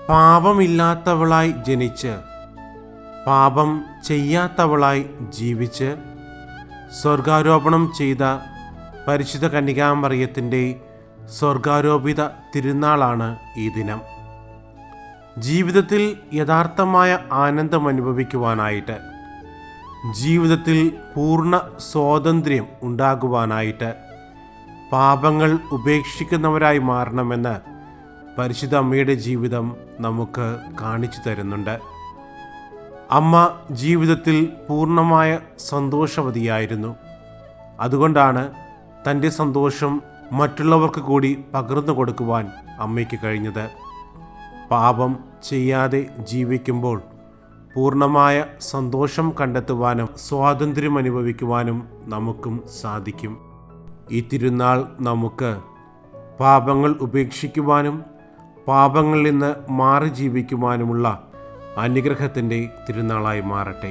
പാപമില്ലാത്തവളായി ജനിച്ച് പാപം ചെയ്യാത്തവളായി ജീവിച്ച് സ്വർഗാരോപണം ചെയ്ത പരിശുദ്ധ കന്യകാമറിയത്തിൻ്റെ സ്വർഗാരോപിത തിരുനാളാണ് ഈ ദിനം. ജീവിതത്തിൽ യഥാർത്ഥമായ ആനന്ദം അനുഭവിക്കുവാനായിട്ട്, ജീവിതത്തിൽ പൂർണ്ണ സ്വാതന്ത്ര്യം ഉണ്ടാകുവാനായിട്ട്, പാപങ്ങൾ ഉപേക്ഷിക്കുന്നവരായി മാറണമെന്ന് പരിശുദ്ധ അമ്മയുടെ ജീവിതം നമുക്ക് കാണിച്ചു തരുന്നുണ്ട്. അമ്മ ജീവിതത്തിൽ പൂർണ്ണമായ സന്തോഷവതിയായിരുന്നു. അതുകൊണ്ടാണ് തൻ്റെ സന്തോഷം മറ്റുള്ളവർക്ക് കൂടി പകർന്നു കൊടുക്കുവാൻ അമ്മയ്ക്ക് കഴിഞ്ഞത്. പാപം ചെയ്യാതെ ജീവിക്കുമ്പോൾ പൂർണ്ണമായ സന്തോഷം കണ്ടെത്തുവാനും സ്വാതന്ത്ര്യം അനുഭവിക്കുവാനും നമുക്കും സാധിക്കും. ഈ തിരുനാൾ നമുക്ക് പാപങ്ങൾ ഉപേക്ഷിക്കുവാനും പാപങ്ങളിൽ നിന്ന് മാറി ജീവിക്കുവാനുമുള്ള അനുഗ്രഹത്തിൻ്റെ തിരുനാളായി മാറട്ടെ.